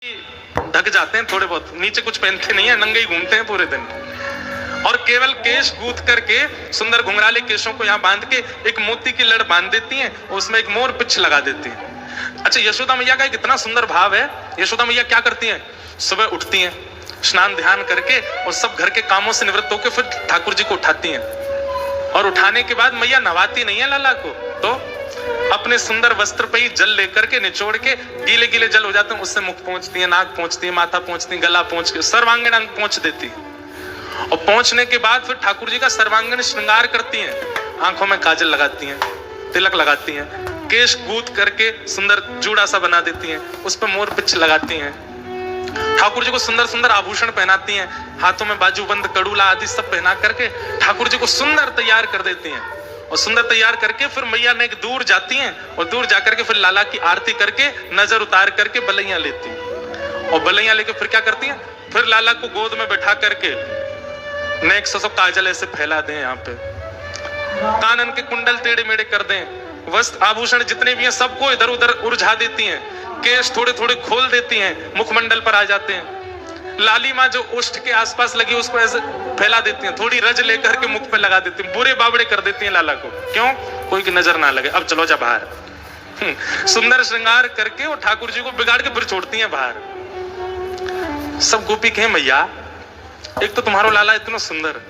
ढक जाते हैं थोड़े बहुत, नीचे कुछ पहनते नहीं है, नंगे ही घूमते हैं पूरे दिन और केवल केश गूंथ करके सुंदर घुंघराले केशों को यहाँ बांध के एक मोती की लड़ बांध देती हैं, उसमें एक मोर पिछ लगा देती हैं। अच्छा, यशोदा मैया का एक इतना सुंदर भाव है। यशोदा मैया क्या करती हैं? सुबह उठती हैं, स्नान ध्यान करके और सब घर के कामों से निवृत्त होकर फिर ठाकुर जी को उठाती हैं और उठाने के बाद मैया नवाती नहीं है लाला को, तो अपने सुंदर वस्त्र पे ही जल लेकर के निचोड़ के, गीले गीले जल हो जाते हैं उससे मुख पोंछती है, नाक पोंछती है, माथा पोंछती है, गला पोंछ के सर्वांगीण अंग पोंछ देती है और पहुंचने के बाद फिर ठाकुर जी का सर्वांगीण श्रृंगार करती हैं, आंखों में काजल लगाती हैं, तिलक लगाती हैं, केश गूंथ करके सुंदर जूड़ा सा बना देती हैं, उस पर मोर पिछ लगाती हैं, ठाकुर जी को सुंदर सुंदर आभूषण पहनाती हैं, हाथों में बाजूबंद कड़ूला आदि सब पहना करके ठाकुर जी को सुंदर तैयार कर देती हैं और सुंदर तैयार करके फिर मैया ने एक दूर जाती हैं और दूर जाकर के फिर लाला की आरती करके नजर उतार करके बलैया लेती हैं और बलैया लेके फिर क्या करती हैं? फिर लाला को गोद में बैठा करके नेक ससो काजल ऐसे फैला दें, यहाँ पे कानन के कुंडल टेढ़े मेढ़े कर दें, वस्त्र आभूषण जितने भी हैं सबको इधर उधर उलझा देती हैं, केश थोड़े थोड़े खोल देती हैं, मुखमंडल पर आ जाते हैं, लालिमा जो ओष्ठ के आसपास लगी उसको ऐसे फैला देती हैं, थोड़ी रज लेकर के मुख पे लगा देती हैं, बुरे बाबड़े कर देती हैं लाला को, क्यों? कोई की नजर ना लगे। अब चलो जा बाहर। सुंदर श्रृंगार करके और ठाकुर जी को बिगाड़ के फिर छोड़ती हैं बाहर। सब गोपी कहें मैया एक तो तुम्हारो लाला इतना सुंदर,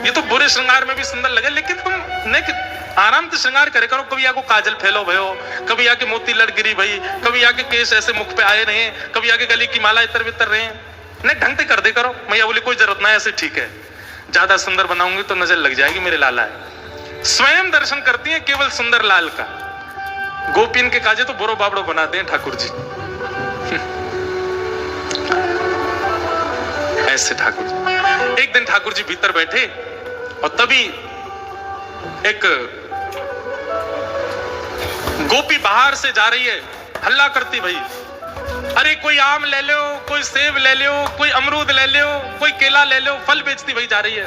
ये तो बुरे श्रृंगार में भी सुंदर लगे, लेकिन तुम नहीं आराम से श्रृंगार करे करो, कभी आको काजल फैलो भयो, कभी आके मोती लड़ गिरी भाई, कभी आके केश ऐसे मुख पे आए रहे, कभी आके गली की माला इतर बितर रहे, नहीं ढंग से कर दे करो। मैया बोली कोई जरूरत ना है, ऐसे ठीक है, ज्यादा सुंदर बनाऊंगी तो नजर लग जाएगी मेरे लाला है। स्वयं दर्शन करती है केवल सुंदर लाल का, गोपीन के काजे तो बोरो बाबड़ो बनाते हैं ठाकुर जी। ऐसे ठाकुर जी। एक दिन ठाकुर जी भीतर बैठे और तभी एक गोपी बाहर से जा रही है, हल्ला करती भाई, अरे कोई आम ले लो, कोई सेब ले लो, कोई अमरूद ले लो, कोई केला ले लो, फल बेचती भाई जा रही है।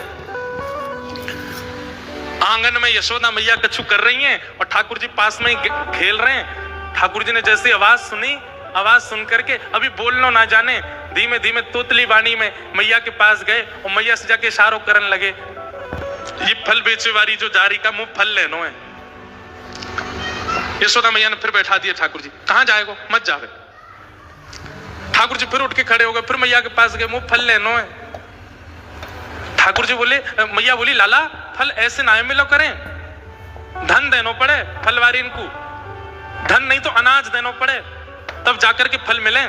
आंगन में यशोदा मैया कछु कर रही हैं और ठाकुर जी पास में ही खेल रहे हैं। ठाकुर जी ने जैसे आवाज सुनी, आवाज सुन करके अभी बोलना ना जाने धीमे धीमे तोतली वाणी में मैया के पास गए और मैया से जाके इशारों करने लगे, ये फल बेचे वाली जो जारी का मुंह फल लेनो है। यशोदा मैया ने फिर बैठा दिया ठाकुर जी, कहां जाएगो मत जावे। ठाकुर जी फिर उठ के खड़े हो गए, फिर मैया के पास गए, मुंह फल लेनो है। ठाकुर जी बोले, मैया बोली लाला फल ऐसे ना मिलो करें, धन देनो पड़े फलवारी इनको, धन नहीं तो अनाज देनो पड़े तब जाकर के फल मिले।